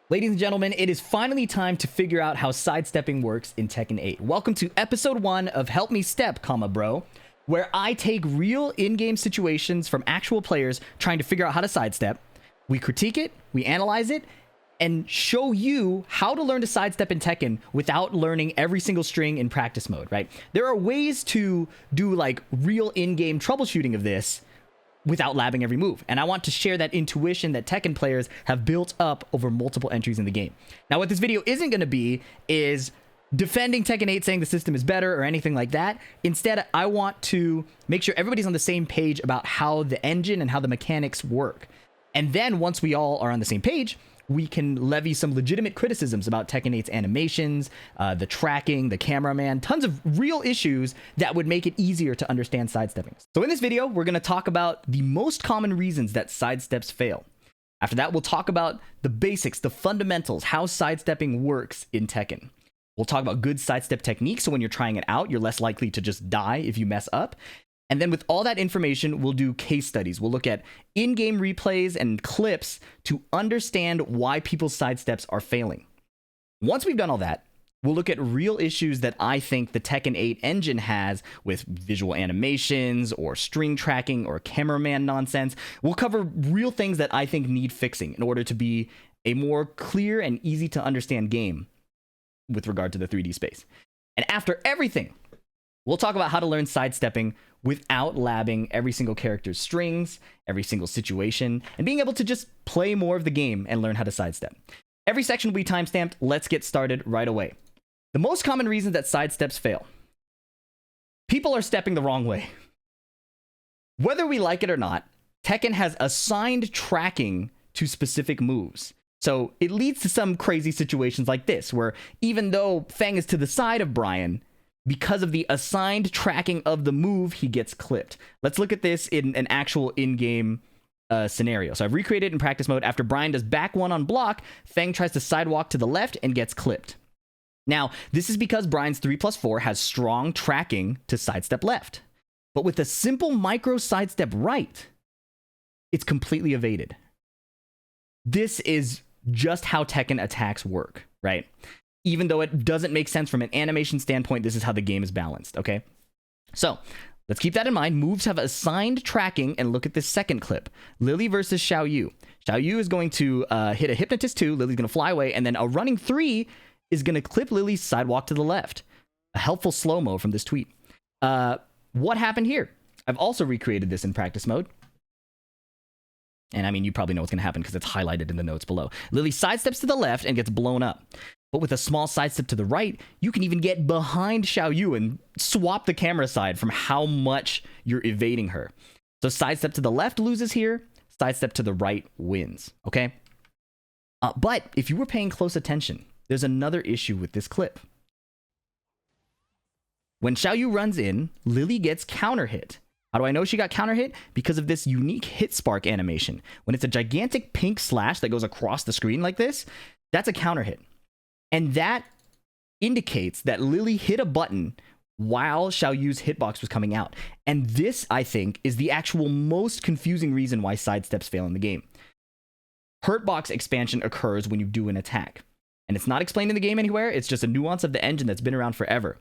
Ladies and gentlemen, it is finally time to figure out how sidestepping works in Tekken 8. Welcome to episode 1 of Help Me Step, bro, where I take real in-game situations from actual players trying to figure out how to sidestep. We critique it, we analyze it, and show you how to learn to sidestep in Tekken without learning every single string in practice mode, right? There are ways to do like real in-game troubleshooting of this without labbing every move. And I want to share that intuition that Tekken players have built up over multiple entries in the game. Now, what this video isn't going to be is defending Tekken 8 saying the system is better or anything like that. Instead, I want to make sure everybody's on the same page about how the engine and how the mechanics work. And then once we all are on the same page, we can levy some legitimate criticisms about Tekken 8's animations, the tracking, the cameraman, tons of real issues that would make it easier to understand sidestepping. So in this video, we're going to talk about the most common reasons that sidesteps fail. After that, we'll talk about the basics, the fundamentals, how sidestepping works in Tekken. We'll talk about good sidestep techniques, so when you're trying it out, you're less likely to just die if you mess up. And then with all that information, we'll do case studies. We'll look at in-game replays and clips to understand why people's sidesteps are failing. Once we've done all that, we'll look at real issues that I think the Tekken 8 engine has with visual animations or string tracking or cameraman nonsense. We'll cover real things that I think need fixing in order to be a more clear and easy to understand game with regard to the 3D space. And after everything, we'll talk about how to learn sidestepping without labbing every single character's strings, every single situation, and being able to just play more of the game and learn how to sidestep. Every section will be timestamped. Let's get started right away. The most common reasons that sidesteps fail. People are stepping the wrong way. Whether we like it or not, Tekken has assigned tracking to specific moves. So it leads to some crazy situations like this, where even though Fang is to the side of Brian, because of the assigned tracking of the move, he gets clipped. Let's look at this in an actual in-game scenario. So I've recreated it in practice mode. After Brian does back one on block, Fang tries to sidewalk to the left and gets clipped. Now, this is because Brian's 3+4 has strong tracking to sidestep left. But with a simple micro sidestep right, it's completely evaded. This is just how Tekken attacks work, right? Even though it doesn't make sense from an animation standpoint, this is how the game is balanced, okay? So, let's keep that in mind. Moves have assigned tracking, and look at this second clip. Lily versus Xiao Yu. Xiao Yu is going to hit a Hypnotist 2, Lily's going to fly away, and then a running 3 is going to clip Lily's sidewalk to the left. A helpful slow-mo from this tweet. What happened here? I've also recreated this in practice mode. And I mean, you probably know what's going to happen because it's highlighted in the notes below. Lily sidesteps to the left and gets blown up. But with a small sidestep to the right, you can even get behind Xiao Yu and swap the camera side from how much you're evading her. So sidestep to the left loses here, sidestep to the right wins, okay? But if you were paying close attention, there's another issue with this clip. When Xiao Yu runs in, Lily gets counter hit. How do I know she got counter hit? Because of this unique hit spark animation. When it's a gigantic pink slash that goes across the screen like this, that's a counter hit. And that indicates that Lily hit a button while Xiao Yu's hitbox was coming out. And this, I think, is the actual most confusing reason why sidesteps fail in the game. Hurtbox expansion occurs when you do an attack. And it's not explained in the game anywhere, it's just a nuance of the engine that's been around forever.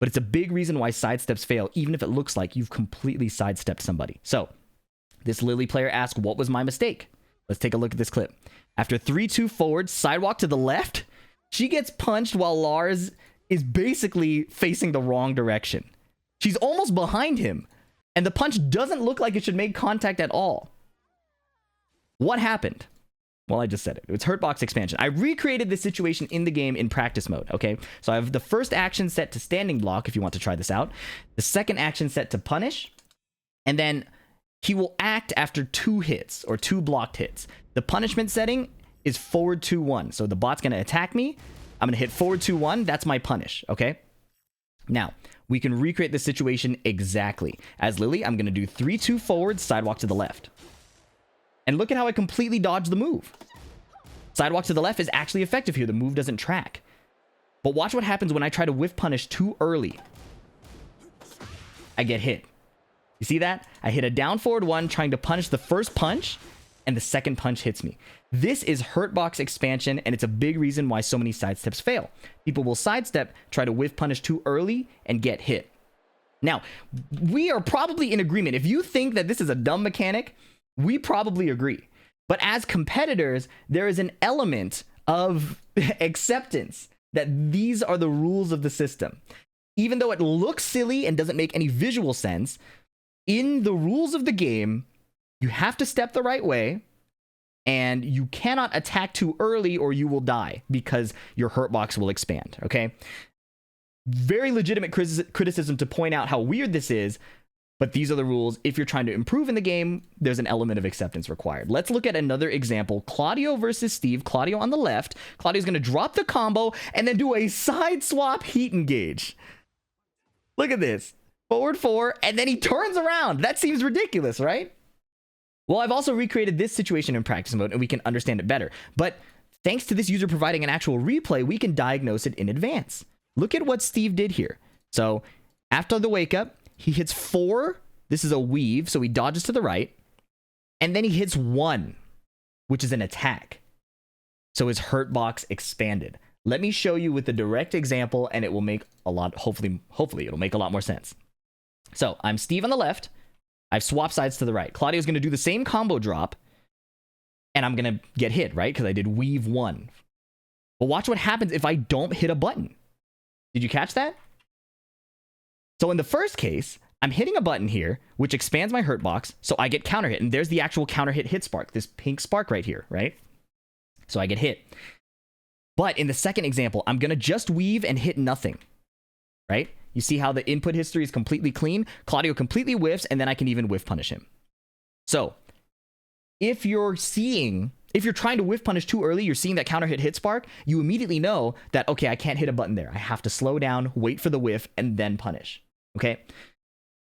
But it's a big reason why sidesteps fail, even if it looks like you've completely sidestepped somebody. So, this Lily player asked, what was my mistake? Let's take a look at this clip. After 3-2 forward, sidewalk to the left, she gets punched while Lars is basically facing the wrong direction. She's almost behind him, and the punch doesn't look like it should make contact at all. What happened? Well, I just said it. It's hurtbox expansion. I recreated this situation in the game in practice mode, okay? So I have the first action set to standing block, if you want to try this out. The second action set to punish, and then he will act after 2 hits, or 2 blocked hits. The punishment setting is forward 2-1. So the bot's going to attack me. I'm going to hit forward 2-1. That's my punish, okay? Now, we can recreate this situation exactly. As Lily, I'm going to do 3-2 forward, sidewalk to the left. And look at how I completely dodged the move. Sidewalk to the left is actually effective here. The move doesn't track. But watch what happens when I try to whiff punish too early. I get hit. You see that? I hit a down forward 1 trying to punish the first punch, and the second punch hits me. This is hurtbox expansion, and it's a big reason why so many sidesteps fail. People will sidestep, try to whiff punish too early, and get hit. Now, we are probably in agreement. If you think that this is a dumb mechanic, we probably agree. But as competitors, there is an element of acceptance that these are the rules of the system. Even though it looks silly and doesn't make any visual sense, in the rules of the game, you have to step the right way, and you cannot attack too early or you will die because your hurtbox will expand, okay? Very legitimate criticism to point out how weird this is, but these are the rules. If you're trying to improve in the game, there's an element of acceptance required. Let's look at another example. Claudio versus Steve. Claudio on the left. Claudio's going to drop the combo and then do a side swap heat engage. Look at this. Forward 4, and then he turns around. That seems ridiculous, right? Well, I've also recreated this situation in practice mode, and we can understand it better. But thanks to this user providing an actual replay, we can diagnose it in advance. Look at what Steve did here. So after the wake up, he hits 4. This is a weave, so he dodges to the right. And then he hits 1, which is an attack. So his hurt box expanded. Let me show you with a direct example, and it will make a lot, hopefully it'll make a lot more sense. So I'm Steve on the left. I've swapped sides to the right. Claudio's going to do the same combo drop, and I'm going to get hit, right? Because I did weave 1. But watch what happens if I don't hit a button. Did you catch that? So in the first case, I'm hitting a button here, which expands my hurt box, so I get counter hit. And there's the actual counter hit spark, this pink spark right here, right? So I get hit. But in the second example, I'm going to just weave and hit nothing, right? You see how the input history is completely clean? Claudio completely whiffs, and then I can even whiff punish him. So if you're trying to whiff punish too early, you're seeing that counter hit spark, you immediately know that, okay, I can't hit a button there. I have to slow down, wait for the whiff, and then punish. Okay?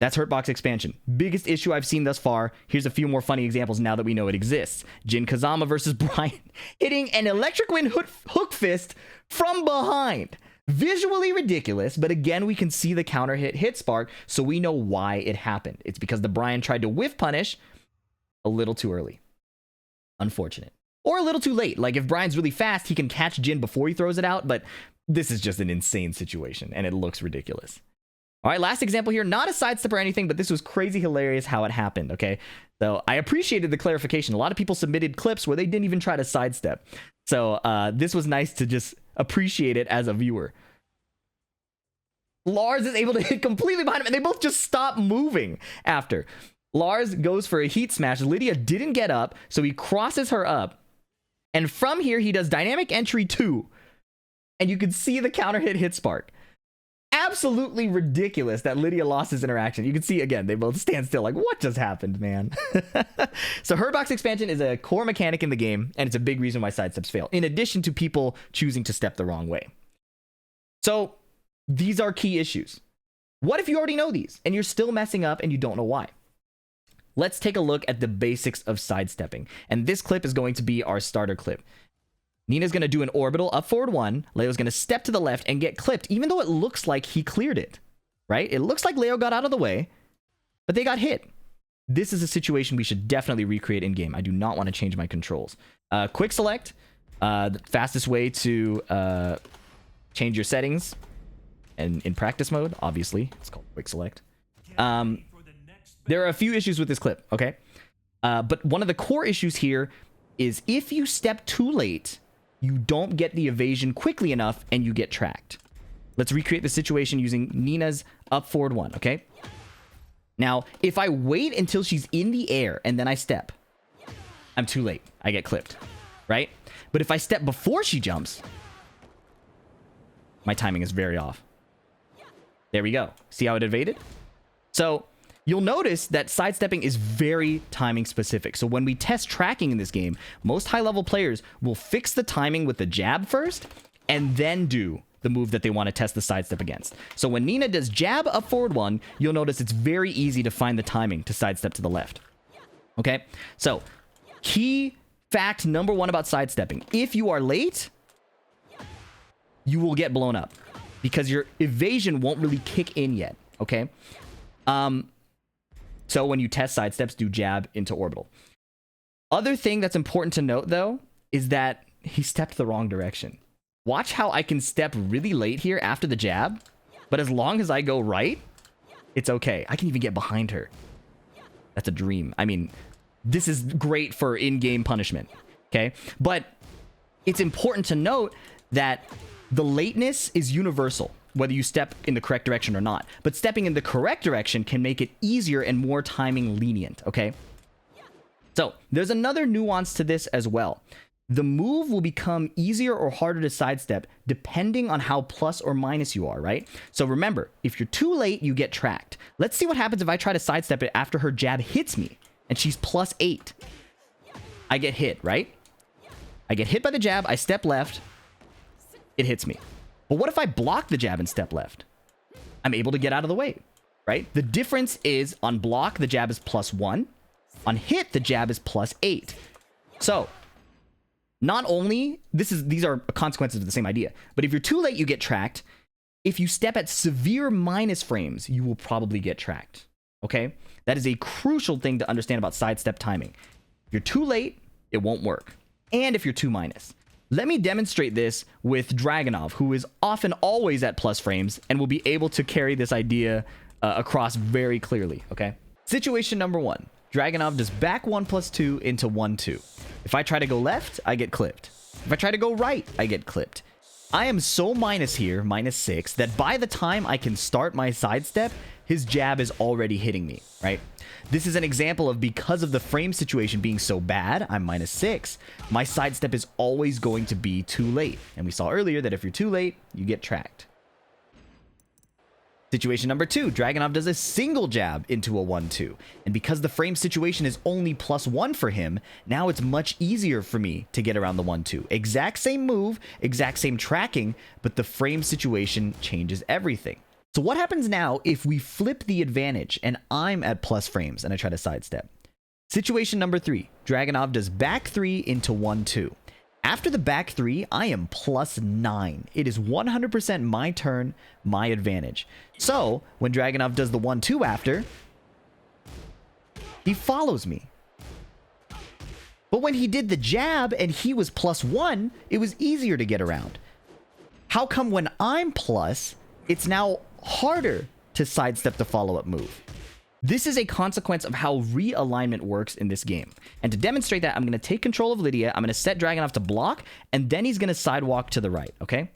That's hurtbox expansion. Biggest issue I've seen thus far. Here's a few more funny examples now that we know it exists. Jin Kazama versus Brian hitting an electric wind hook fist from behind. Visually ridiculous, but again, we can see the counter hit spark, so we know why it happened. It's because the Brian tried to whiff punish a little too early. Unfortunate. Or a little too late. Like if Brian's really fast, he can catch Jin before he throws it out, but this is just an insane situation, and it looks ridiculous. All right, last example here. Not a sidestep or anything, but this was crazy hilarious how it happened, okay? So I appreciated the clarification. A lot of people submitted clips where they didn't even try to sidestep. So this was nice to just appreciate it as a viewer. Lars is able to hit completely behind him, and they both just stop moving after. Lars goes for a heat smash. Lydia didn't get up, so he crosses her up. And from here, he does dynamic entry 2. And you can see the counter hit spark. Absolutely ridiculous that Lydia lost his interaction. You can see, again, they both stand still like, what just happened, man? So hurtbox expansion is a core mechanic in the game, and it's a big reason why sidesteps fail, in addition to people choosing to step the wrong way. So these are key issues. What if you already know these, and you're still messing up and you don't know why? Let's take a look at the basics of sidestepping. And this clip is going to be our starter clip. Nina's going to do an orbital up forward 1. Leo's going to step to the left and get clipped, even though it looks like he cleared it, right? It looks like Leo got out of the way, but they got hit. This is a situation we should definitely recreate in game. I do not want to change my controls. Quick select, the fastest way to change your settings. And in practice mode, obviously, it's called quick select. There are a few issues with this clip, okay? But one of the core issues here is if you step too late, you don't get the evasion quickly enough and you get tracked. Let's recreate the situation using Nina's up forward 1, okay? Now, if I wait until she's in the air and then I step, I'm too late. I get clipped, right? But if I step before she jumps, my timing is very off. There we go. See how it evaded? So you'll notice that sidestepping is very timing specific. So when we test tracking in this game, most high-level players will fix the timing with the jab first and then do the move that they want to test the sidestep against. So when Nina does jab up forward 1, you'll notice it's very easy to find the timing to sidestep to the left. Okay? So key fact number 1 about sidestepping. If you are late, you will get blown up because your evasion won't really kick in yet. Okay? So when you test sidesteps, do jab into orbital. Other thing that's important to note, though, is that he stepped the wrong direction. Watch how I can step really late here after the jab, but as long as I go right, it's okay. I can even get behind her. That's a dream. I mean, this is great for in-game punishment, okay? But it's important to note that the lateness is universal, whether you step in the correct direction or not. But stepping in the correct direction can make it easier and more timing lenient, okay? So there's another nuance to this as well. The move will become easier or harder to sidestep depending on how plus or minus you are, right? So remember, if you're too late, you get tracked. Let's see what happens if I try to sidestep it after her jab hits me and she's +8. I get hit, right? I get hit by the jab, I step left, it hits me. But what if I block the jab and step left? I'm able to get out of the way, right? The difference is on block, the jab is +1. On hit, the jab is +8. So not only, these are consequences of the same idea, but if you're too late, you get tracked. If you step at severe minus frames, you will probably get tracked, okay? That is a crucial thing to understand about sidestep timing. If you're too late, it won't work. And if you're too minus. Let me demonstrate this with Dragunov, who is often always at plus frames and will be able to carry this idea across very clearly, okay? Situation number 1. Dragunov does back 1+2 into 1-2. If I try to go left, I get clipped. If I try to go right, I get clipped. I am so minus here, -6, that by the time I can start my sidestep, his jab is already hitting me, right? This is an example of, because of the frame situation being so bad, I'm -6, my sidestep is always going to be too late. And we saw earlier that if you're too late, you get tracked. Situation number 2, Dragunov does a single jab into a 1-2. And because the frame situation is only +1 for him, now it's much easier for me to get around the 1-2. Exact same move, exact same tracking, but the frame situation changes everything. So what happens now if we flip the advantage and I'm at plus frames and I try to sidestep? Situation number 3, Dragunov does back 3 into 1-2. After the back 3, I am +9. It is 100% my turn, my advantage. So when Dragunov does the 1-2 after, he follows me. But when he did the jab and he was +1, it was easier to get around. How come when I'm plus, it's now harder to sidestep the follow-up move? This is a consequence of how realignment works in this game. And to demonstrate that, I'm going to take control of Lydia, I'm going to set Dragunov to block, and then he's going to sidewalk to the right, okay?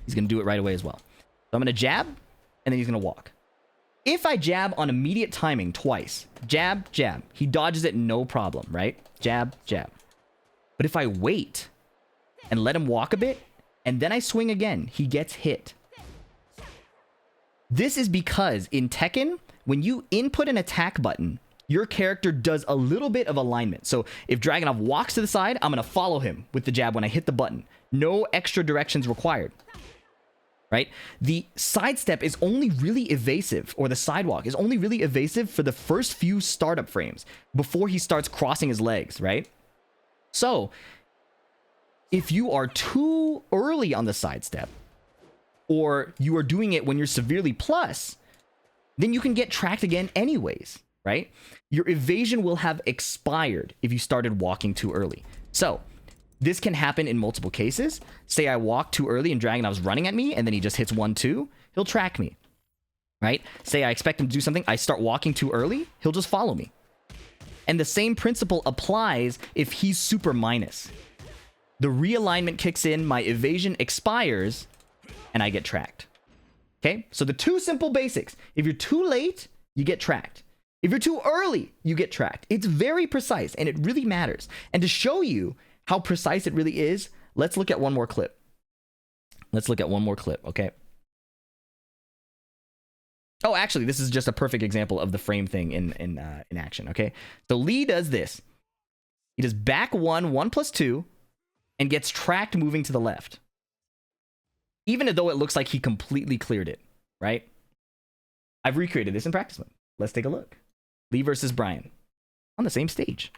He's going to do it right away as well. So I'm going to jab, and then he's going to walk. If I jab on immediate timing twice, jab, jab, he dodges it no problem, right? Jab, jab. But if I wait and let him walk a bit, and then I swing again, he gets hit. This is because in Tekken, when you input an attack button, your character does a little bit of alignment. So if Dragunov walks to the side, I'm going to follow him with the jab when I hit the button. No extra directions required, right? The sidestep is only really evasive, or the sidewalk is only really evasive for the first few startup frames before he starts crossing his legs, right? So if you are too early on the sidestep, or you are doing it when you're severely plus, then you can get tracked again anyways, right? Your evasion will have expired if you started walking too early. So this can happen in multiple cases. Say I walk too early and Dragunov's running at me, and then he just hits 1-2, he'll track me, right? Say I expect him to do something, I start walking too early, he'll just follow me. And the same principle applies if he's super minus. The realignment kicks in, my evasion expires, and I get tracked. Okay, so the 2 simple basics. If you're too late, you get tracked. If you're too early, you get tracked. It's very precise, and it really matters. And to show you how precise it really is, let's look at one more clip. Let's look at one more clip, okay? Oh, actually, this is just a perfect example of the frame thing in action, okay? So Lee does this. He does back 1+2, and gets tracked moving to the left. Even though it looks like he completely cleared it, right? I've recreated this in practice mode. Let's take a look. Lee versus Brian on the same stage,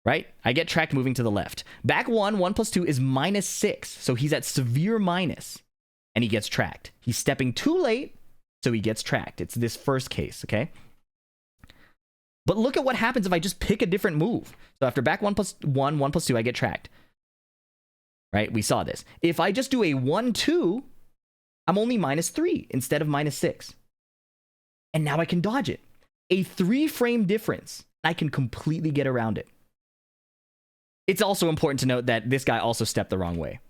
right? I get tracked moving to the left. Back 1+2 is -6, so he's at severe minus, and he gets tracked. He's stepping too late, so he gets tracked. It's this first case, okay? But look at what happens if I just pick a different move. So after back 1+1, 1+2, I get tracked. Right? We saw this. If I just do a 1-2, I'm only -3 instead of -6. And now I can dodge it. A 3-frame difference. I can completely get around it. It's also important to note that this guy also stepped the wrong way.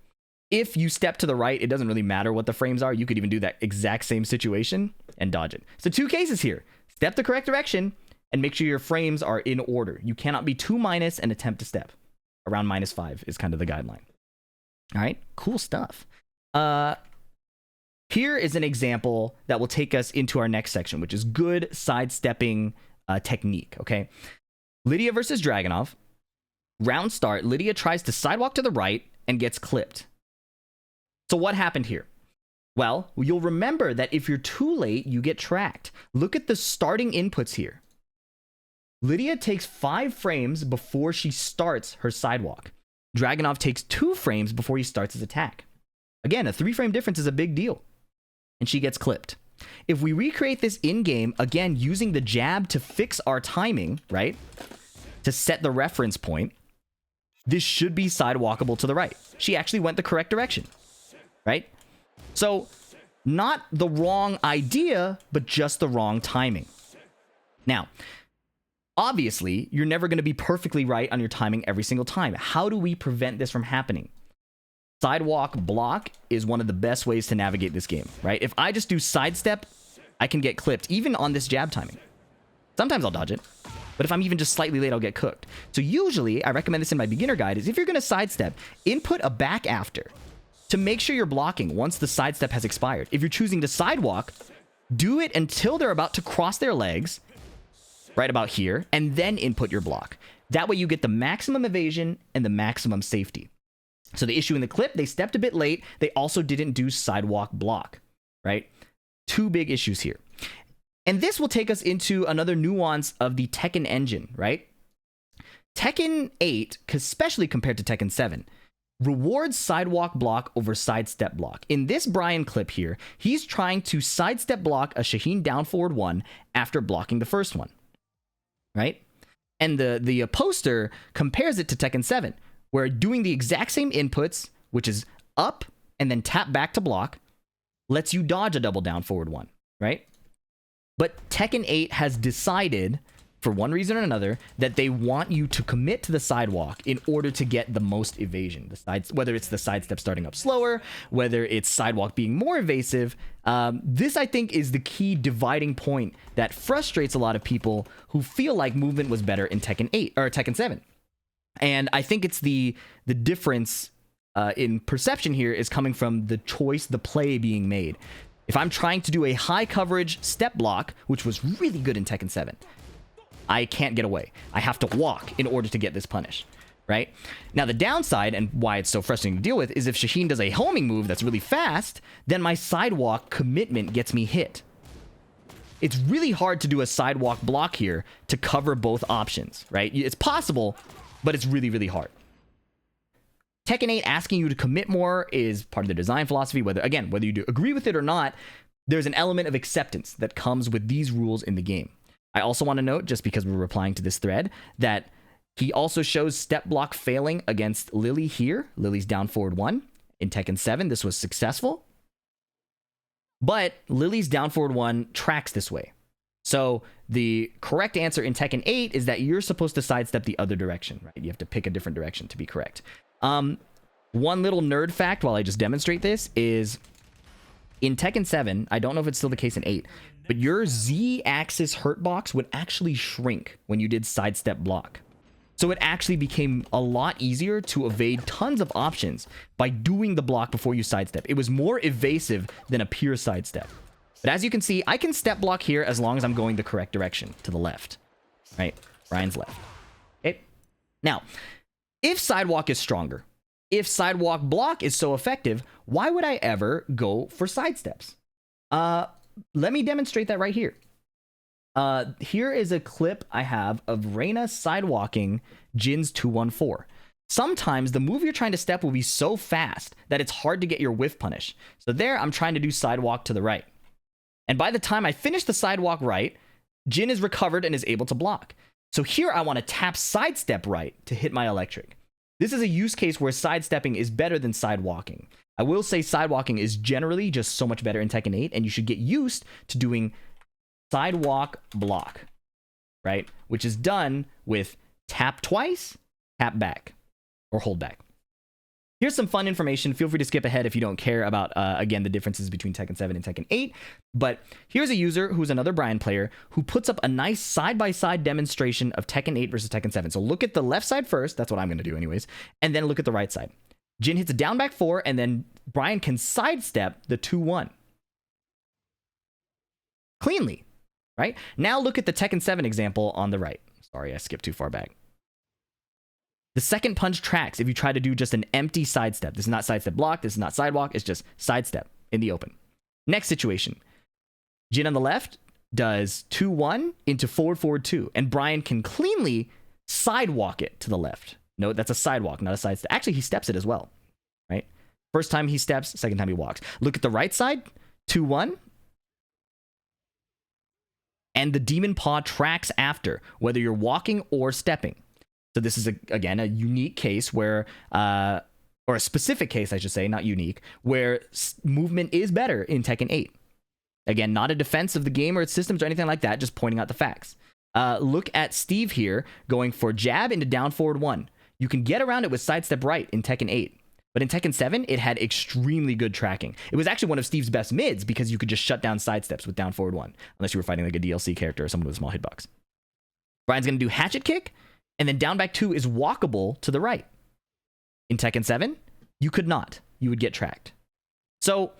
If you step to the right, it doesn't really matter what the frames are. You could even do that exact same situation and dodge it. So 2 cases here. Step the correct direction and make sure your frames are in order. You cannot be too minus and attempt to step. Around -5 is kind of the guideline. All right, cool stuff. Here is an example that will take us into our next section, which is good sidestepping technique, okay? Lydia versus Dragunov. Round start, Lydia tries to sidewalk to the right and gets clipped. So what happened here? Well, you'll remember that if you're too late, you get tracked. Look at the starting inputs here. Lydia takes 5 frames before she starts her sidewalk. Dragunov takes 2 frames before he starts his attack. Again, a 3-frame difference is a big deal. And she gets clipped. If we recreate this in-game, again, using the jab to fix our timing, right? To set the reference point, this should be sidewalkable to the right. She actually went the correct direction, right? So, not the wrong idea, but just the wrong timing. Now, obviously, you're never going to be perfectly right on your timing every single time. How do we prevent this from happening? Sidewalk block is one of the best ways to navigate this game, right? If I just do sidestep, I can get clipped, even on this jab timing. Sometimes I'll dodge it, but if I'm even just slightly late, I'll get cooked. So usually, I recommend this in my beginner guide, is if you're going to sidestep, input a back after to make sure you're blocking once the sidestep has expired. If you're choosing to sidewalk, do it until they're about to cross their legs, right about here, and then input your block. That way you get the maximum evasion and the maximum safety. So the issue in the clip, they stepped a bit late. They also didn't do sidewalk block, right? 2 big issues here. And this will take us into another nuance of the Tekken engine, right? Tekken 8, especially compared to Tekken 7, rewards sidewalk block over sidestep block. In this Brian clip here, he's trying to sidestep block a Shaheen down forward 1 after blocking the first one, right? And the poster compares it to Tekken 7, where doing the exact same inputs, which is up and then tap back to block, lets you dodge a double down forward 1, right? But Tekken 8 has decided, for one reason or another, that they want you to commit to the sidewalk in order to get the most evasion. Whether it's the sidestep starting up slower, whether it's sidewalk being more evasive, this I think is the key dividing point that frustrates a lot of people who feel like movement was better in Tekken 8 or Tekken 7. And I think it's the difference in perception here is coming from the choice, the play being made. If I'm trying to do a high coverage step block, which was really good in Tekken 7, I can't get away. I have to walk in order to get this punish, right? Now the downside, and why it's so frustrating to deal with, is if Shaheen does a homing move that's really fast, then my sidewalk commitment gets me hit. It's really hard to do a sidewalk block here to cover both options, right? It's possible, but it's really, really hard. Tekken 8 asking you to commit more is part of the design philosophy. Whether you do agree with it or not, there's an element of acceptance that comes with these rules in the game. I also want to note, just because we're replying to this thread, that he also shows step block failing against Lily here. Lily's down forward 1. In Tekken 7, this was successful. But Lily's down forward 1 tracks this way. So the correct answer in Tekken 8 is that you're supposed to sidestep the other direction, right? You have to pick a different direction to be correct. One little nerd fact while I just demonstrate this is in Tekken 7, I don't know if it's still the case in 8, but your Z-axis hurt box would actually shrink when you did sidestep block. So it actually became a lot easier to evade tons of options by doing the block before you sidestep. It was more evasive than a pure sidestep. But as you can see, I can step block here as long as I'm going the correct direction, to the left, right? Ryan's left. Okay. Now, if sidewalk is stronger, if sidewalk block is so effective, why would I ever go for sidesteps? Let me demonstrate that right here. Here is a clip I have of Reina sidewalking Jin's 214. Sometimes the move you're trying to step will be so fast that it's hard to get your whiff punish. So there, I'm trying to do sidewalk to the right. And by the time I finish the sidewalk right, Jin is recovered and is able to block. So here I want to tap sidestep right to hit my electric. This is a use case where sidestepping is better than sidewalking. I will say sidewalking is generally just so much better in Tekken 8, and you should get used to doing sidewalk block, right? Which is done with tap twice, tap back, or hold back. Here's some fun information. Feel free to skip ahead if you don't care about, again, the differences between Tekken 7 and Tekken 8. But here's a user who's another Brian player who puts up a nice side-by-side demonstration of Tekken 8 versus Tekken 7. So look at the left side first. That's what I'm going to do anyways. And then look at the right side. Jin hits a down back 4, and then Brian can sidestep the 2-1. Cleanly, right? Now look at the Tekken 7 example on the right. Sorry, I skipped too far back. The second punch tracks if you try to do just an empty sidestep. This is not sidestep block. This is not sidewalk. It's just sidestep in the open. Next situation. Jin on the left does 2-1 into forward 2. And Brian can cleanly sidewalk it to the left. Note that's a sidewalk, not a sidestep. Actually, he steps it as well, right? First time he steps, second time he walks. Look at the right side. 2-1. And the demon paw tracks after, whether you're walking or stepping. So this is, again, a unique case where, or a specific case, I should say, not unique, where movement is better in Tekken 8. Again, not a defense of the game or its systems or anything like that, just pointing out the facts. Look at Steve here going for jab into down forward 1. You can get around it with sidestep right in Tekken 8. But in Tekken 7, it had extremely good tracking. It was actually one of Steve's best mids because you could just shut down sidesteps with down forward 1, unless you were fighting like a DLC character or someone with a small hitbox. Brian's going to do hatchet kick. And then down back 2 is walkable to the right. In Tekken 7, you could not. You would get tracked. So,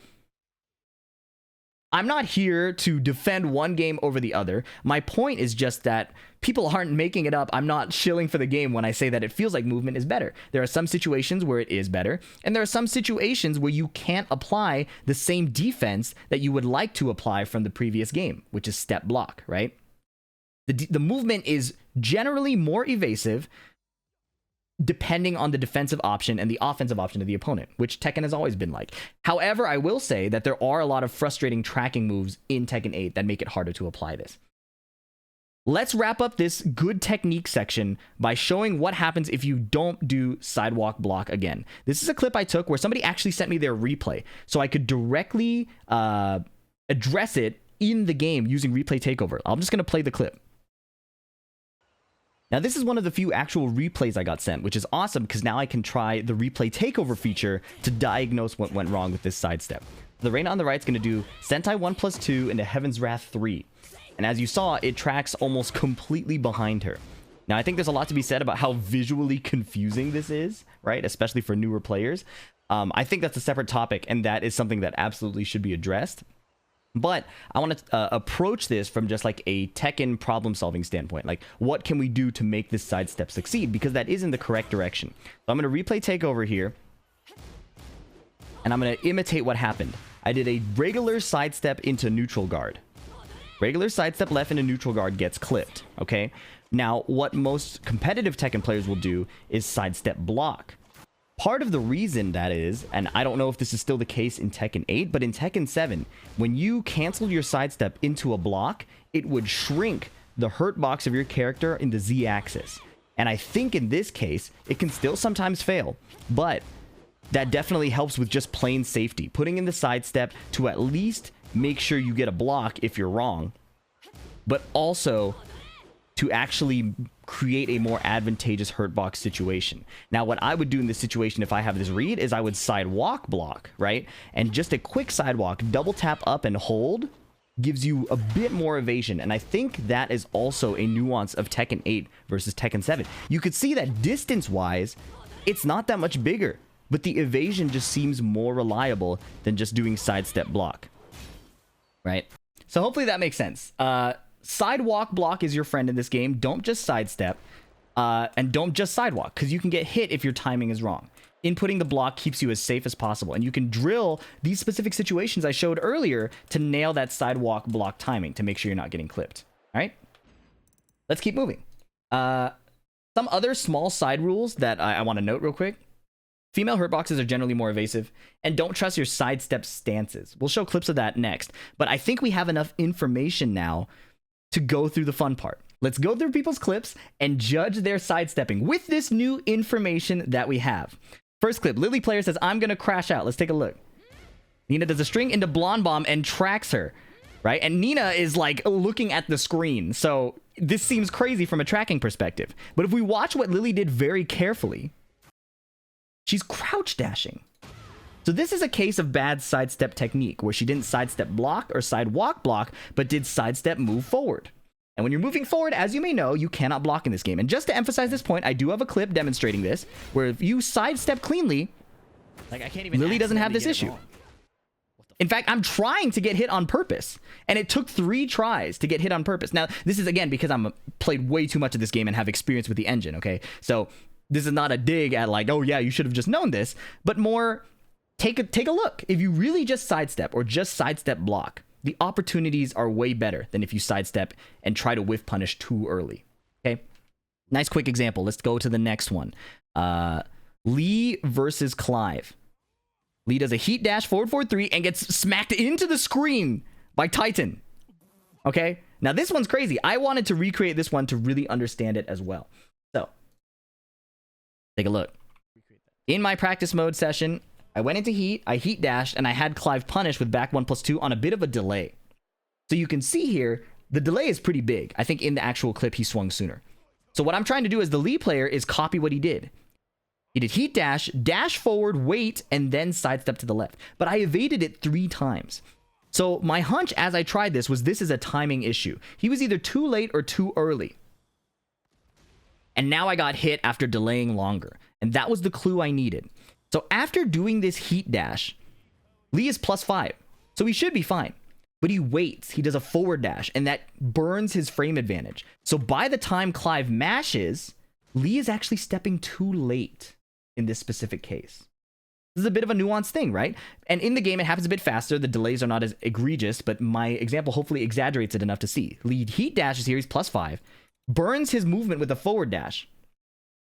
I'm not here to defend one game over the other. My point is just that people aren't making it up. I'm not shilling for the game when I say that it feels like movement is better. There are some situations where it is better, and there are some situations where you can't apply the same defense that you would like to apply from the previous game, which is step block, right? The movement is generally more evasive depending on the defensive option and the offensive option of the opponent, which Tekken has always been like. However, I will say that there are a lot of frustrating tracking moves in Tekken 8 that make it harder to apply this. Let's wrap up this good technique section by showing what happens if you don't do sidewalk block again. This is a clip I took where somebody actually sent me their replay, so I could directly address it in the game using replay takeover. I'm just going to play the clip. Now, this is one of the few actual replays I got sent, which is awesome because now I can try the replay takeover feature to diagnose what went wrong with this sidestep. The Reina on the right is going to do Sentai 1+2 into Heaven's Wrath 3. And as you saw, it tracks almost completely behind her. Now, I think there's a lot to be said about how visually confusing this is, right? Especially for newer players. I think that's a separate topic, and that is something that absolutely should be addressed. But I want to approach this from just like a Tekken problem-solving standpoint. Like, what can we do to make this sidestep succeed? Because that is in the correct direction. So I'm going to replay takeover here. And I'm going to imitate what happened. I did a regular sidestep into neutral guard. Regular sidestep left into neutral guard gets clipped, okay? Now, what most competitive Tekken players will do is sidestep block. Part of the reason that is, and I don't know if this is still the case in Tekken 8, but in Tekken 7, when you canceled your sidestep into a block, it would shrink the hurt box of your character in the Z-axis. And I think in this case, it can still sometimes fail, but that definitely helps with just plain safety. Putting in the sidestep to at least make sure you get a block if you're wrong, but also to actually create a more advantageous hurt box situation. Now, what I would do in this situation if I have this read is I would sidewalk block, right? And just a quick sidewalk, double tap up and hold gives you a bit more evasion. And I think that is also a nuance of Tekken 8 versus Tekken 7. You could see that distance-wise, it's not that much bigger, but the evasion just seems more reliable than just doing sidestep block, right? So hopefully that makes sense. Sidewalk block is your friend in this game. Don't just sidestep, and don't just sidewalk, because you can get hit if your timing is wrong. Inputting the block keeps you as safe as possible, and you can drill these specific situations I showed earlier to nail that sidewalk block timing to make sure you're not getting clipped. All right, let's keep moving. Some other small side rules that I want to note real quick. Female hurt boxes are generally more evasive, and don't trust your sidestep stances. We'll show clips of that next, but I think we have enough information now to go through the fun part. Let's go through people's clips and judge their sidestepping with this new information that we have. First clip, Lily player says, I'm gonna crash out. Let's take a look. Nina does a string into Blonde Bomb and tracks her, right? And Nina is like looking at the screen. So this seems crazy from a tracking perspective. But if we watch what Lily did very carefully, she's crouch dashing. So this is a case of bad sidestep technique where she didn't sidestep block or sidewalk block, but did sidestep move forward. And when you're moving forward, as you may know, you cannot block in this game. And just to emphasize this point, I do have a clip demonstrating this, where if you sidestep cleanly, like I can't even Lily doesn't have this issue. In fact, I'm trying to get hit on purpose, and it took 3 tries to get hit on purpose. Now, this is, again, because I'm played way too much of this game and have experience with the engine, okay? So this is not a dig at like, oh yeah, you should have just known this, but more, take a look. If you really just sidestep or just sidestep block, the opportunities are way better than if you sidestep and try to whiff punish too early. Okay, nice quick example. Let's go to the next one. Lee versus Clive. Lee does a heat dash forward 3 and gets smacked into the screen by Titan. Okay, now this one's crazy. I wanted to recreate this one to really understand it as well. So take a look. In my practice mode session, I went into heat, I heat dashed, and I had Clive punish with back 1+2 on a bit of a delay. So you can see here, the delay is pretty big. I think in the actual clip, he swung sooner. So what I'm trying to do as the Lee player is copy what he did. He did heat dash, dash forward, wait, and then sidestep to the left. But I evaded it 3 times. So my hunch as I tried this was this is a timing issue. He was either too late or too early. And now I got hit after delaying longer. And that was the clue I needed. So after doing this heat dash, Lee is +5. So he should be fine. But he waits. He does a forward dash, and that burns his frame advantage. So by the time Clive mashes, Lee is actually stepping too late in this specific case. This is a bit of a nuanced thing, right? And in the game, it happens a bit faster. The delays are not as egregious, but my example hopefully exaggerates it enough to see. Lee heat dashes here, he's +5. Burns his movement with a forward dash.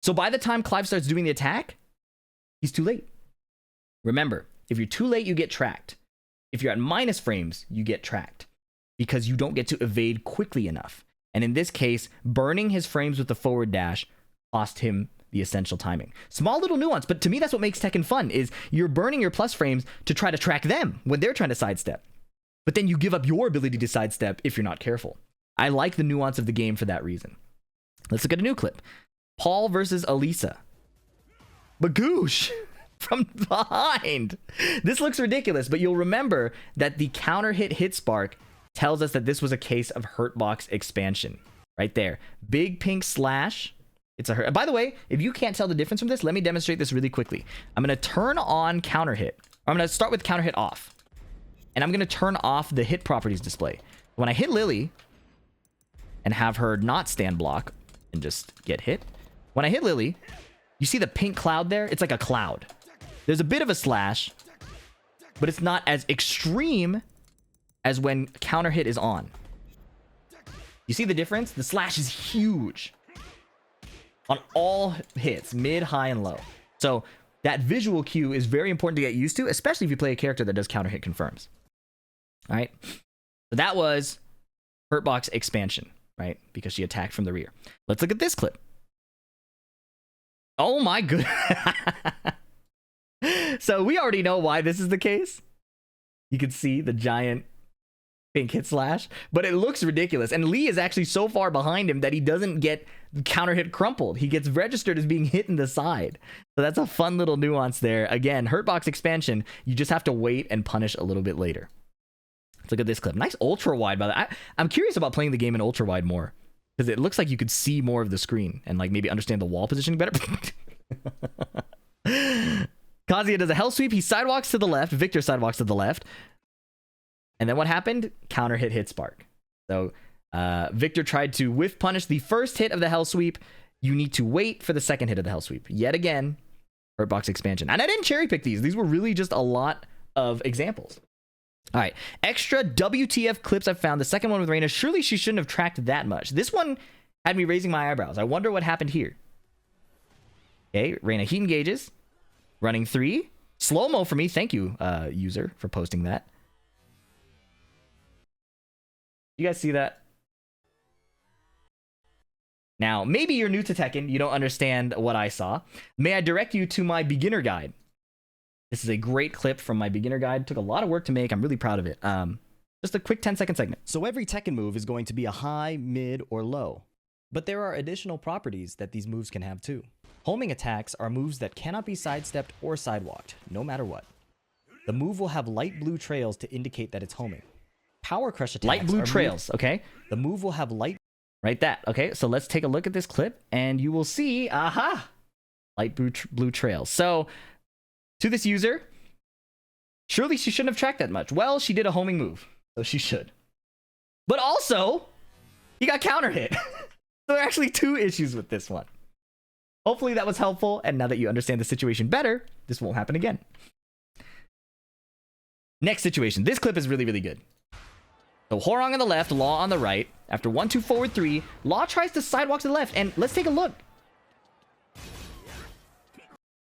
So by the time Clive starts doing the attack, he's too late. Remember, if you're too late, you get tracked. If you're at minus frames, you get tracked because you don't get to evade quickly enough. And in this case, burning his frames with the forward dash cost him the essential timing. Small little nuance, but to me, that's what makes Tekken fun, is you're burning your plus frames to try to track them when they're trying to sidestep. But then you give up your ability to sidestep if you're not careful. I like the nuance of the game for that reason. Let's look at a new clip. Paul versus Elisa. Bagoosh from behind. This looks ridiculous, but you'll remember that the counter hit spark tells us that this was a case of Hurtbox expansion. Right there. Big pink slash. It's a hurt. By the way, if you can't tell the difference from this, let me demonstrate this really quickly. I'm going to turn on counter hit. I'm going to start with counter hit off. And I'm going to turn off the hit properties display. When I hit Lily and have her not stand block and just get hit. When I hit Lily, you see the pink cloud there? It's like a cloud. There's a bit of a slash, but it's not as extreme as when counter hit is on. You see the difference? The slash is huge on all hits, mid, high, and low. So that visual cue is very important to get used to, especially if you play a character that does counter hit confirms. All right. So that was Hurtbox expansion, right? Because she attacked from the rear. Let's look at this clip. Oh my goodness. So we already know why this is the case. You can see the giant pink hit slash, but it looks ridiculous. And Lee is actually so far behind him that he doesn't get counter hit crumpled. He gets registered as being hit in the side. So that's a fun little nuance there. Again, Hurtbox expansion, you just have to wait and punish a little bit later. Let's look at this clip. Nice ultra wide, by the way. I'm curious about playing the game in ultra wide more, because it looks like you could see more of the screen and like maybe understand the wall positioning better. Kazuya does a hell sweep. He sidewalks to the left. Victor sidewalks to the left. And then what happened? Counter hit spark. So Victor tried to whiff punish the first hit of the hell sweep. You need to wait for the second hit of the hell sweep. Yet again, Hurtbox expansion. And I didn't cherry pick these. These were really just a lot of examples. All right. Extra WTF clips I've found. The second one with Reina. Surely she shouldn't have tracked that much. This one had me raising my eyebrows. I wonder what happened here. Okay. Reina heat engages. Running 3. Slow-mo for me. Thank you, user, for posting that. You guys see that? Now, maybe you're new to Tekken, you don't understand what I saw. May I direct you to my beginner guide? This is a great clip from my beginner guide. It took a lot of work to make. I'm really proud of it. Just a quick 10-second segment. So every Tekken move is going to be a high, mid, or low. But there are additional properties that these moves can have too. Homing attacks are moves that cannot be sidestepped or sidewalked, no matter what. The move will have light blue trails to indicate that it's homing. Power crush attacks. Light blue trails, okay? The move will have light. Right, that. Okay, so let's take a look at this clip, and you will see, aha, light blue trails. So, to this user, surely she shouldn't have tracked that much. Well, she did a homing move, so she should. But also, he got counter hit. So there are actually two issues with this one. Hopefully that was helpful, and now that you understand the situation better, this won't happen again. Next situation. This clip is really, really good. So Hwoarang on the left, Law on the right. After 1, 2, forward 3, Law tries to sidewalk to the left, and let's take a look.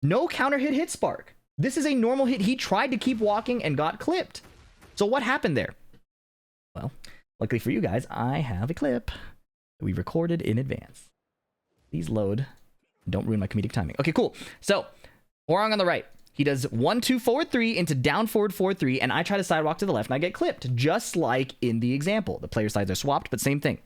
No counter hit spark. This is a normal hit. He tried to keep walking and got clipped. So what happened there? Well, luckily for you guys, I have a clip that we recorded in advance. Please load. Don't ruin my comedic timing. Okay, cool. So Hwoarang on the right. He does 1, 2, forward 3 into down forward 4, 3, and I try to sidewalk to the left, and I get clipped, just like in the example. The player sides are swapped, but same thing.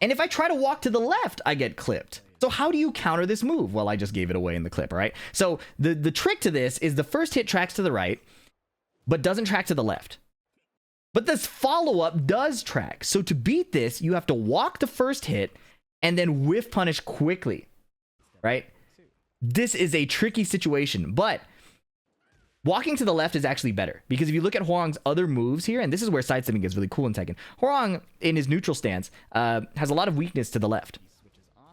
And if I try to walk to the left, I get clipped. So how do you counter this move? Well, I just gave it away in the clip, all right? So the trick to this is the first hit tracks to the right, but doesn't track to the left. But this follow-up does track. So to beat this, you have to walk the first hit and then whiff punish quickly, right? This is a tricky situation, but walking to the left is actually better, because if you look at Hwoarang's other moves here, and this is where sidestepping gets really cool in Tekken, Hwoarang, in his neutral stance, has a lot of weakness to the left.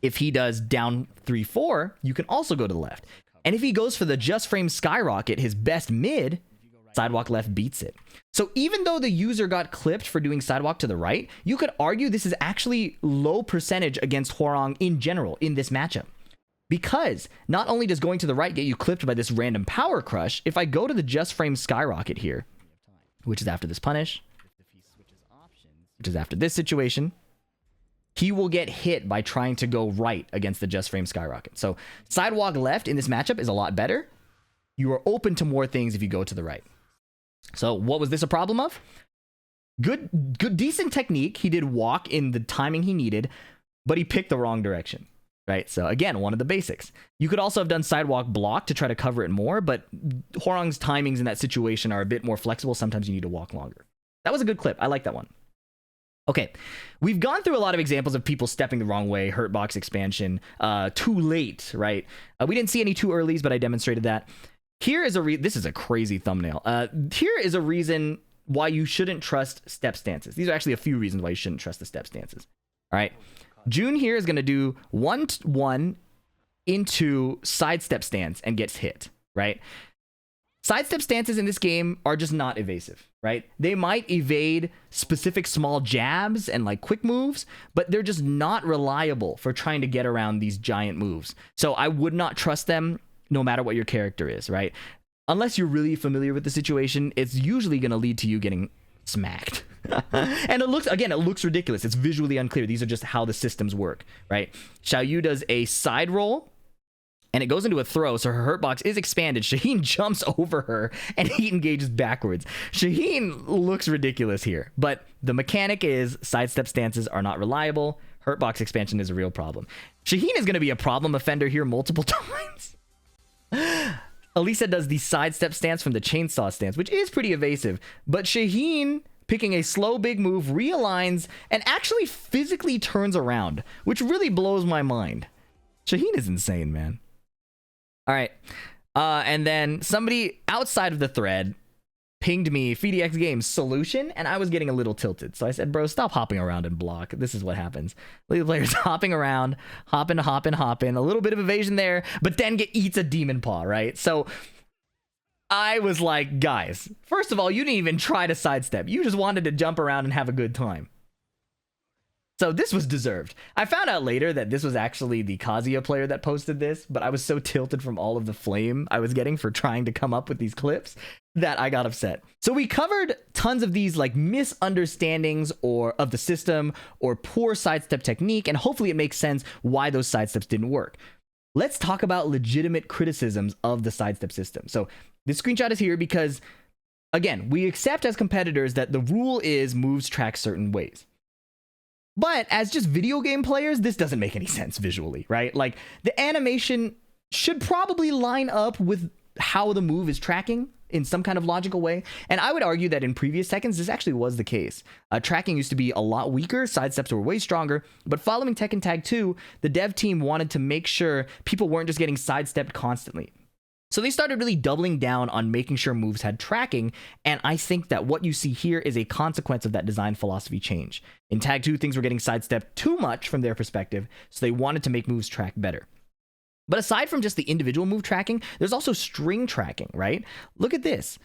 If he does down 3, 4, you can also go to the left. And if he goes for the just frame skyrocket, his best mid, sidewalk left beats it. So even though the user got clipped for doing sidewalk to the right, you could argue this is actually low percentage against Hwoarang in general in this matchup. Because not only does going to the right get you clipped by this random power crush, if I go to the just frame skyrocket here, which is after this punish, which is after this situation, he will get hit by trying to go right against the just frame skyrocket. So sidewalk left in this matchup is a lot better. You are open to more things if you go to the right. So what was this a problem of? Good, decent technique. He did walk in the timing he needed, but he picked the wrong direction. Right, so again, one of the basics. You could also have done sidewalk block to try to cover it more, but Hwoarang's timings in that situation are a bit more flexible. Sometimes you need to walk longer. That was a good clip. I like that one. Okay, we've gone through a lot of examples of people stepping the wrong way, hurt box expansion, too late, right? We didn't see any too earlys, but I demonstrated that. Here is this is a crazy thumbnail. Here is a reason why you shouldn't trust step stances. These are actually a few reasons why you shouldn't trust the step stances. All right. June here is going to do 1-1 into sidestep stance and gets hit, right? Sidestep stances in this game are just not evasive, right? They might evade specific small jabs and like quick moves, but they're just not reliable for trying to get around these giant moves. So I would not trust them no matter what your character is, right? Unless you're really familiar with the situation, it's usually going to lead to you getting smacked. And it looks ridiculous. It's visually unclear. These are just how the systems work, right? Xiaoyu does a side roll and it goes into a throw, so her hurt box is expanded. Shaheen jumps over her and he engages backwards. Shaheen looks ridiculous here, but the mechanic is sidestep stances are not reliable. Hurt box expansion is a real problem. Shaheen is going to be a problem offender here multiple times. Elisa does the sidestep stance from the chainsaw stance, which is pretty evasive, but Shaheen, picking a slow big move, realigns and actually physically turns around, which really blows my mind. Shaheen is insane, man. All right. And then somebody outside of the thread pinged me PhiDX Games solution, and I was getting a little tilted. So I said, bro, stop hopping around and block. This is what happens. The player's hopping around, hopping, a little bit of evasion there, but then eats a demon paw, right? So I was like, guys, first of all, you didn't even try to sidestep. You just wanted to jump around and have a good time. So this was deserved. I found out later that this was actually the Kazuya player that posted this, but I was so tilted from all of the flame I was getting for trying to come up with these clips that I got upset. So we covered tons of these like misunderstandings or of the system or poor sidestep technique, and hopefully it makes sense why those sidesteps didn't work. Let's talk about legitimate criticisms of the sidestep system. So this screenshot is here because, again, we accept as competitors that the rule is moves track certain ways. But as just video game players, this doesn't make any sense visually, right? Like, the animation should probably line up with how the move is tracking in some kind of logical way. And I would argue that in previous Tekkens, this actually was the case. Tracking used to be a lot weaker, sidesteps were way stronger, but following Tekken Tag 2, the dev team wanted to make sure people weren't just getting sidestepped constantly. So they started really doubling down on making sure moves had tracking, and I think that what you see here is a consequence of that design philosophy change. In Tag 2, things were getting sidestepped too much from their perspective, so they wanted to make moves track better. But aside from just the individual move tracking, there's also string tracking, right? Look at this.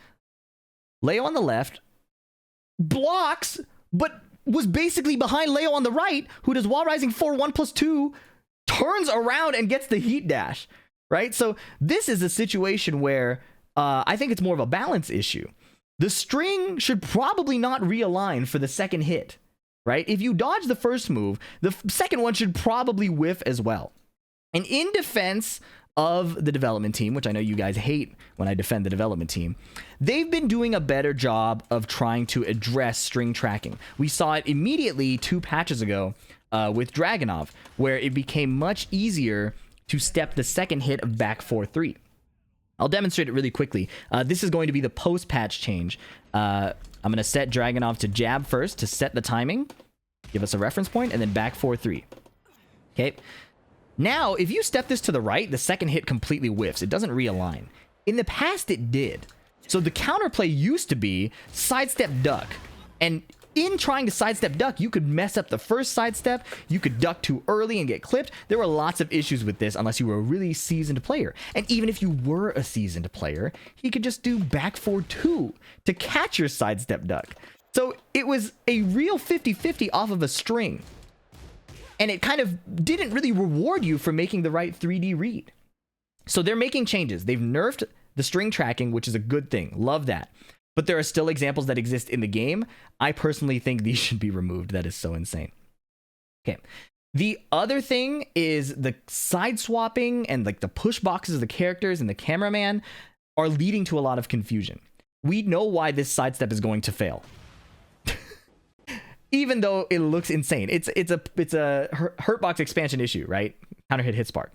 Leo on the left blocks, but was basically behind Leo on the right, who does wall rising 4-1+2, turns around and gets the heat dash. Right? So this is a situation where I think it's more of a balance issue. The string should probably not realign for the second hit, right? If you dodge the first move, the second one should probably whiff as well. And in defense of the development team, which I know you guys hate when I defend the development team, they've been doing a better job of trying to address string tracking. We saw it immediately 2 patches ago with Dragunov, where it became much easier to step the second hit of back 4-3. I'll demonstrate it really quickly. This is going to be the post-patch change. I'm going to set Dragunov to jab first to set the timing, give us a reference point, and then back 4-3. Okay. Now, if you step this to the right, the second hit completely whiffs. It doesn't realign. In the past, it did. So the counterplay used to be sidestep duck. And in trying to sidestep duck, you could mess up the first sidestep, you could duck too early and get clipped. There were lots of issues with this unless you were a really seasoned player. And even if you were a seasoned player, he could just do back 4-2 to catch your sidestep duck. So it was a real 50-50 off of a string. And it kind of didn't really reward you for making the right 3D read. So they're making changes. They've nerfed the string tracking, which is a good thing. Love that. But there are still examples that exist in the game. I personally think these should be removed. That is so insane. Okay. The other thing is the side swapping and like the push boxes of the characters and the cameraman are leading to a lot of confusion. We know why this sidestep is going to fail. Even though it looks insane. It's a hurtbox expansion issue, right? Counter hit spark.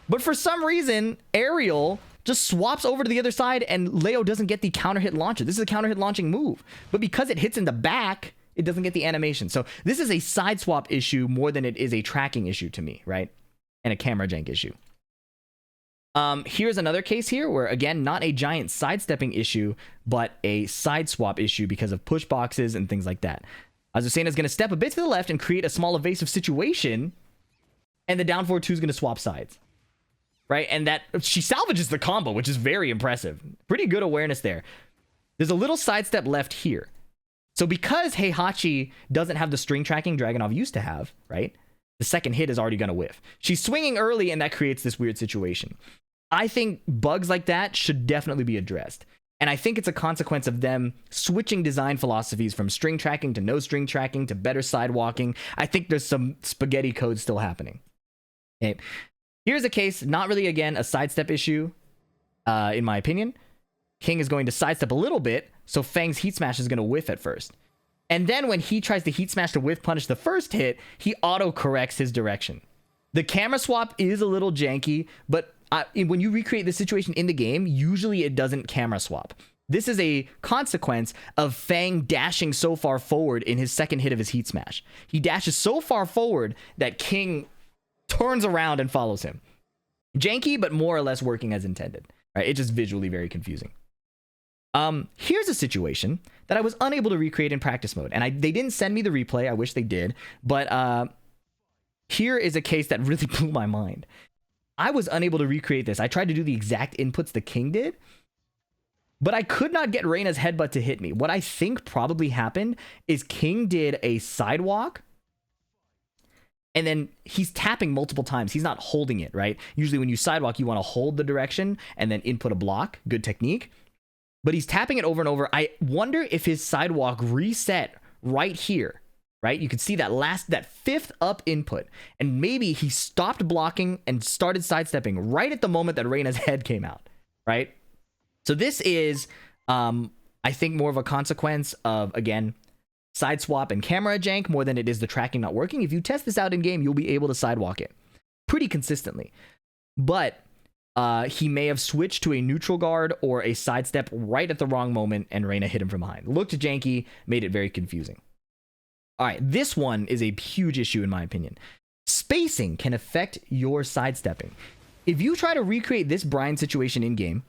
But for some reason, Ariel just swaps over to the other side and Leo doesn't get the counter hit launcher. This is a counter hit launching move. But because it hits in the back, it doesn't get the animation. So this is a side swap issue more than it is a tracking issue to me, right? And a camera jank issue. Here's another case here where, again, not a giant sidestepping issue, but a side swap issue because of push boxes and things like that. Azucena is going to step a bit to the left and create a small evasive situation, and the down 4-2 is going to swap sides. Right? And that she salvages the combo, which is very impressive. Pretty good awareness there. There's a little sidestep left here. So because Heihachi doesn't have the string tracking Dragunov used to have, right? The second hit is already going to whiff. She's swinging early, and that creates this weird situation. I think bugs like that should definitely be addressed. And I think it's a consequence of them switching design philosophies from string tracking to no string tracking to better sidewalking. I think there's some spaghetti code still happening. Okay. Here's a case, not really, again, a sidestep issue, in my opinion. King is going to sidestep a little bit, so Fang's heat smash is going to whiff at first. And then when he tries to heat smash to whiff punish the first hit, he auto-corrects his direction. The camera swap is a little janky, but when you recreate the situation in the game, usually it doesn't camera swap. This is a consequence of Fang dashing so far forward in his second hit of his heat smash. He dashes so far forward that King turns around and follows him. Janky, but more or less working as intended. Right? It's just visually very confusing. Here's a situation that I was unable to recreate in practice mode, and they didn't send me the replay. I wish they did, but here is a case that really blew my mind. I was unable to recreate this. I tried to do the exact inputs the King did, but I could not get Reyna's headbutt to hit me. What I think probably happened is King did a sidewalk, And then he's tapping multiple times. He's not holding it, right? Usually when you sidewalk, you want to hold the direction and then input a block. Good technique. But he's tapping it over and over. I wonder if his sidewalk reset right here, right? You can see that fifth up input. And maybe he stopped blocking and started sidestepping right at the moment that Reyna's head came out, right? So this is, I think, more of a consequence of, again, side swap and camera jank more than it is the tracking not working. If you test this out in game, you'll be able to sidewalk it pretty consistently. But he may have switched to a neutral guard or a sidestep right at the wrong moment, and Reyna hit him from behind. Looked janky, made it very confusing. All right, this one is a huge issue in my opinion. Spacing can affect your sidestepping. If you try to recreate this Brian situation in game,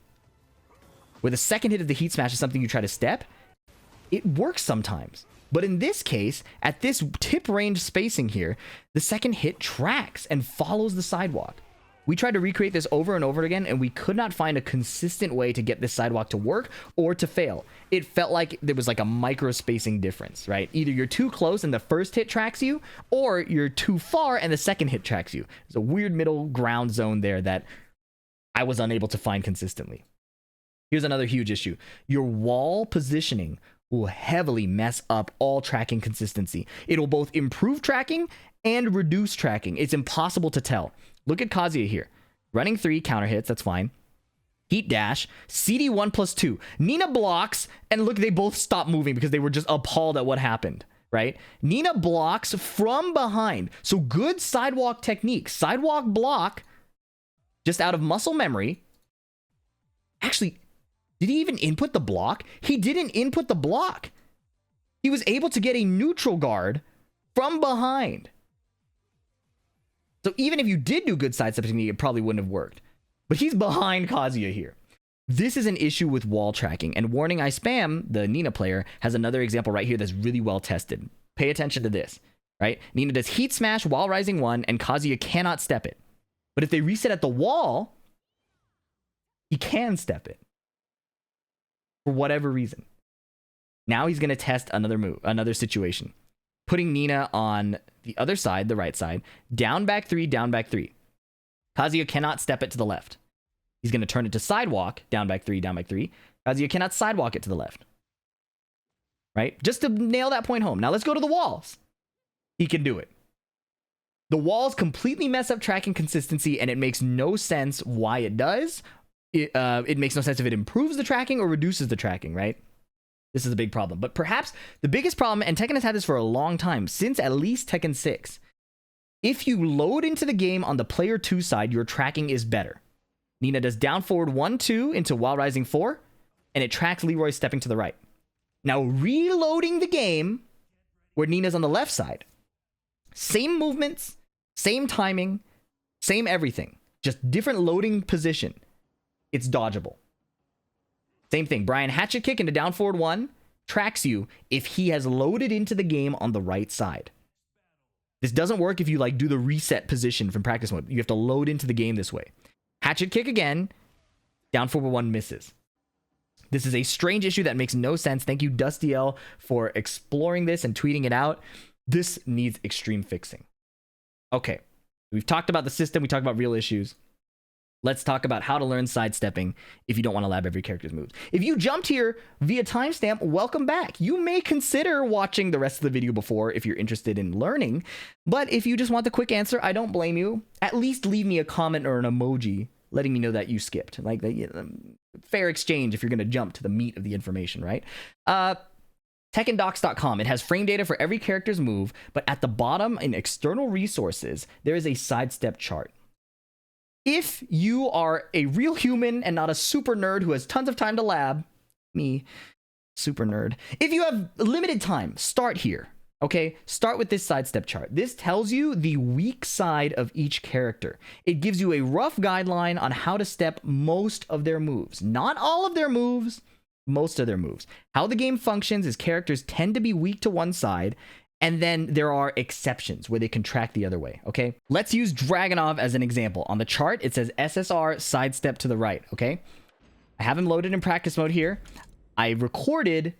where the second hit of the heat smash is something you try to step, it works sometimes. But in this case, at this tip range spacing here, the second hit tracks and follows the sidewalk. We tried to recreate this over and over again, and we could not find a consistent way to get this sidewalk to work or to fail. It felt like there was like a micro spacing difference, right? Either you're too close and the first hit tracks you, or you're too far and the second hit tracks you. There's a weird middle ground zone there that I was unable to find consistently. Here's another huge issue. Your wall positioning will heavily mess up all tracking consistency. It'll both improve tracking and reduce tracking. It's impossible to tell. Look at Kazuya here. Running 3 counter hits, that's fine. Heat dash, CD 1+2. Nina blocks, and look, they both stop moving because they were just appalled at what happened, right? Nina blocks from behind. So good sidewalk technique. Sidewalk block, just out of muscle memory. Actually, did he even input the block? He didn't input the block. He was able to get a neutral guard from behind. So even if you did do good sidestep technique, it probably wouldn't have worked. But he's behind Kazuya here. This is an issue with wall tracking. And warning, I spam, the Nina player, has another example right here that's really well tested. Pay attention to this, right? Nina does heat smash while rising 1, and Kazuya cannot step it. But if they reset at the wall, he can step it. For whatever reason. Now he's going to test another move, another situation. Putting Nina on the other side, the right side. Down back 3, down back 3. Kazuya cannot step it to the left. He's going to turn it to sidewalk, down back 3, down back 3. Kazuya cannot sidewalk it to the left. Right? Just to nail that point home. Now let's go to the walls. He can do it. The walls completely mess up tracking consistency, and it makes no sense why it does. It makes no sense if it improves the tracking or reduces the tracking, right? This is a big problem. But perhaps the biggest problem, and Tekken has had this for a long time, since at least Tekken 6. If you load into the game on the player 2 side, your tracking is better. Nina does down forward 1-2 into while rising 4, and it tracks Leroy stepping to the right. Now reloading the game, where Nina's on the left side. Same movements, same timing, same everything. Just different loading position. It's dodgeable. Same thing. Brian hatchet kick into down forward 1 tracks you if he has loaded into the game on the right side. This doesn't work if you like do the reset position from practice mode. You have to load into the game this way. Hatchet kick again. Down forward 1 misses. This is a strange issue that makes no sense. Thank you, Dusty L, for exploring this and tweeting it out. This needs extreme fixing. Okay. We've talked about the system. We talked about real issues. Let's talk about how to learn sidestepping if you don't want to lab every character's moves. If you jumped here via timestamp, welcome back. You may consider watching the rest of the video before if you're interested in learning. But if you just want the quick answer, I don't blame you. At least leave me a comment or an emoji letting me know that you skipped. Like, fair exchange if you're going to jump to the meat of the information, right? TekkenDocs.com. It has frame data for every character's move, but at the bottom in external resources, there is a sidestep chart. If you are a real human and not a super nerd who has tons of time to lab, me, super nerd. If you have limited time, start here, okay? Start with this sidestep chart. This tells you the weak side of each character. It gives you a rough guideline on how to step most of their moves. Not all of their moves, most of their moves. How the game functions is characters tend to be weak to one side, and then there are exceptions where they can track the other way, okay? Let's use Dragunov as an example. On the chart, it says SSR sidestep to the right, okay? I have him loaded in practice mode here. I recorded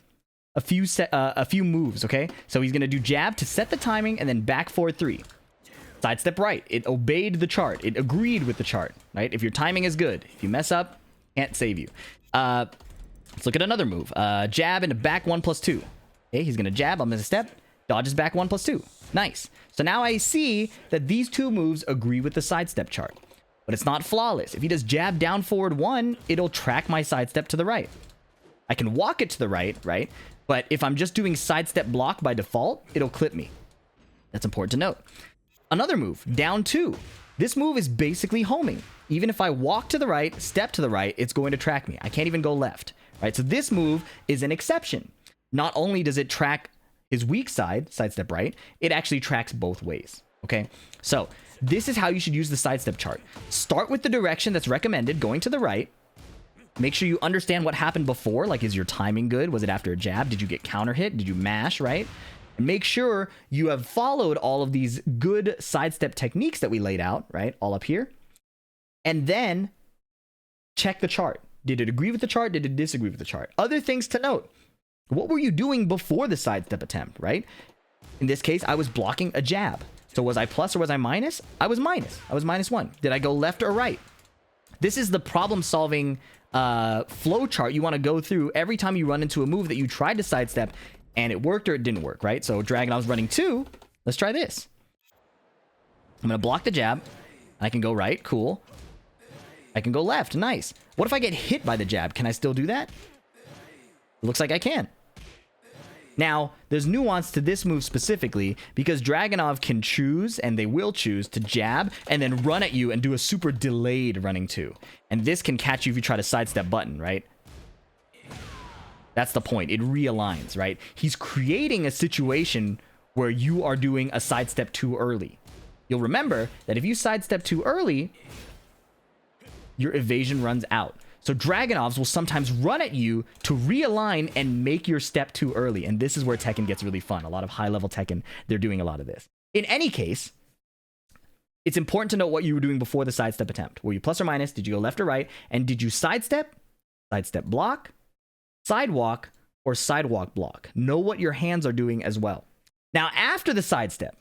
a few moves, okay? So he's going to do jab to set the timing and then back forward 3. Sidestep right. It obeyed the chart. It agreed with the chart, right? If your timing is good. If you mess up, can't save you. Let's look at another move. Jab into back 1+2. Okay, he's going to jab. I'm going to step. Dodges back 1+2. Nice. So now I see that these two moves agree with the sidestep chart. But it's not flawless. If he does jab down forward 1, it'll track my sidestep to the right. I can walk it to the right, right? But if I'm just doing sidestep block by default, it'll clip me. That's important to note. Another move, down 2. This move is basically homing. Even if I walk to the right, step to the right, it's going to track me. I can't even go left, right? So this move is an exception. Not only does it track his weak side, sidestep right, it actually tracks both ways, okay? So this is how you should use the sidestep chart. Start with the direction that's recommended, going to the right. Make sure you understand what happened before, like is your timing good? Was it after a jab? Did you get counter hit? Did you mash, right? And make sure you have followed all of these good sidestep techniques that we laid out, right? All up here. And then check the chart. Did it agree with the chart? Did it disagree with the chart? Other things to note. What were you doing before the sidestep attempt, right? In this case, I was blocking a jab. So was I plus or was I minus? I was minus. I was -1. Did I go left or right? This is the problem-solving flow chart you want to go through every time you run into a move that you tried to sidestep and it worked or it didn't work, right? So Dragunov's running 2. Let's try this. I'm going to block the jab. I can go right. Cool. I can go left. Nice. What if I get hit by the jab? Can I still do that? It looks like I can. Now, there's nuance to this move specifically because Dragunov can choose, and they will choose, to jab and then run at you and do a super delayed running 2. And this can catch you if you try to sidestep button, right? That's the point. It realigns, right? He's creating a situation where you are doing a sidestep too early. You'll remember that if you sidestep too early, your evasion runs out. So Dragunovs will sometimes run at you to realign and make your step too early. And this is where Tekken gets really fun. A lot of high-level Tekken, they're doing a lot of this. In any case, it's important to know what you were doing before the sidestep attempt. Were you plus or minus? Did you go left or right? And did you sidestep block, sidewalk, or sidewalk block? Know what your hands are doing as well. Now, after the sidestep,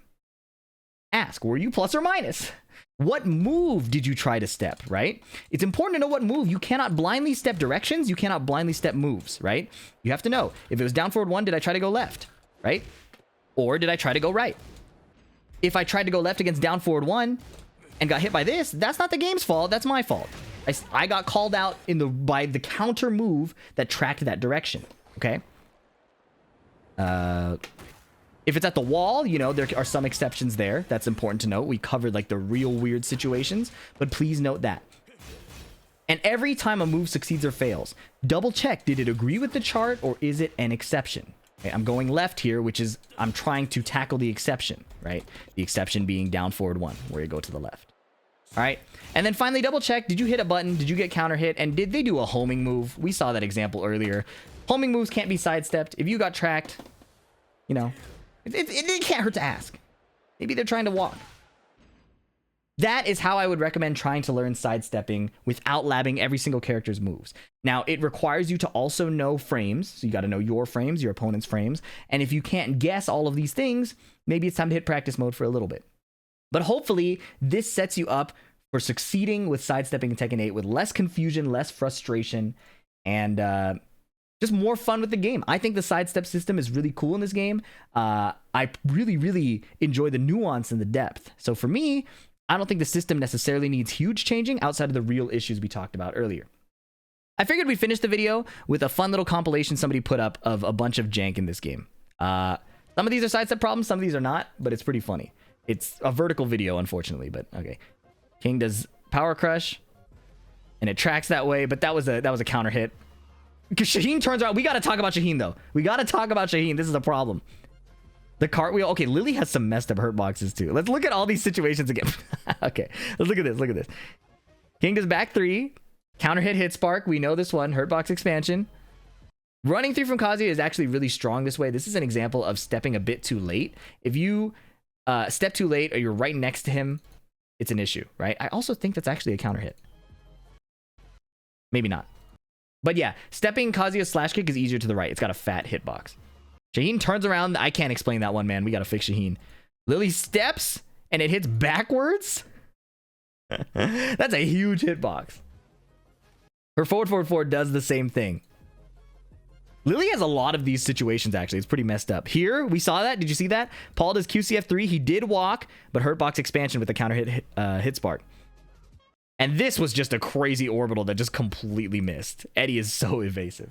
ask, were you plus or minus? What move did you try to step, right? It's important to know what move. You cannot blindly step directions. You cannot blindly step moves, right? You have to know. If it was down forward 1, did I try to go left, right? Or did I try to go right? If I tried to go left against down forward 1 and got hit by this, that's not the game's fault. That's my fault. I got called out by the counter move that tracked that direction, okay? If it's at the wall, you know, there are some exceptions there. That's important to note. We covered like the real weird situations, but please note that. And every time a move succeeds or fails, double check, did it agree with the chart or is it an exception? Okay, I'm going left here, which is I'm trying to tackle the exception, right? The exception being down forward 1, where you go to the left. All right. And then finally, double check, did you hit a button? Did you get counter hit? And did they do a homing move? We saw that example earlier. Homing moves can't be sidestepped. If you got tracked, you know, it can't hurt to ask. Maybe they're trying to walk. That is how I would recommend trying to learn sidestepping without labbing every single character's moves. Now, it requires you to also know frames. So you got to know your frames, your opponent's frames. And if you can't guess all of these things, maybe it's time to hit practice mode for a little bit. But hopefully, this sets you up for succeeding with sidestepping in Tekken 8 with less confusion, less frustration, and just more fun with the game. I think the sidestep system is really cool in this game. I really, really enjoy the nuance and the depth. So for me, I don't think the system necessarily needs huge changing outside of the real issues we talked about earlier. I figured we'd finish the video with a fun little compilation somebody put up of a bunch of jank in this game. Some of these are sidestep problems, some of these are not, but it's pretty funny. It's a vertical video, unfortunately, but okay. King does power crush, and it tracks that way, but that was a counter hit. Because Shaheen turns around. We got to talk about Shaheen, though. We got to talk about Shaheen. This is a problem. The cartwheel. Okay, Lily has some messed up hurt boxes, too. Let's look at all these situations again. Okay, let's look at this. Look at this. King does back 3. Counter hit spark. We know this one. Hurt box expansion. Running 3 from Kazuya is actually really strong this way. This is an example of stepping a bit too late. If you step too late or you're right next to him, it's an issue, right? I also think that's actually a counter hit. Maybe not. But yeah, stepping Kazuya's slash kick is easier to the right. It's got a fat hitbox. Shaheen turns around. I can't explain that one, man. We got to fix Shaheen. Lily steps and it hits backwards? That's a huge hitbox. Her forward forward forward does the same thing. Lily has a lot of these situations, actually. It's pretty messed up. Here, we saw that. Did you see that? Paul does QCF3. He did walk, but hurtbox expansion with the counter hit spark. And this was just a crazy orbital that just completely missed. Eddie is so evasive.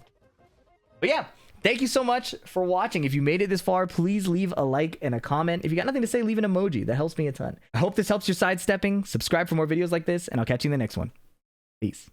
But yeah, thank you so much for watching. If you made it this far, please leave a like and a comment. If you got nothing to say, leave an emoji. That helps me a ton. I hope this helps your sidestepping. Subscribe for more videos like this, and I'll catch you in the next one. Peace.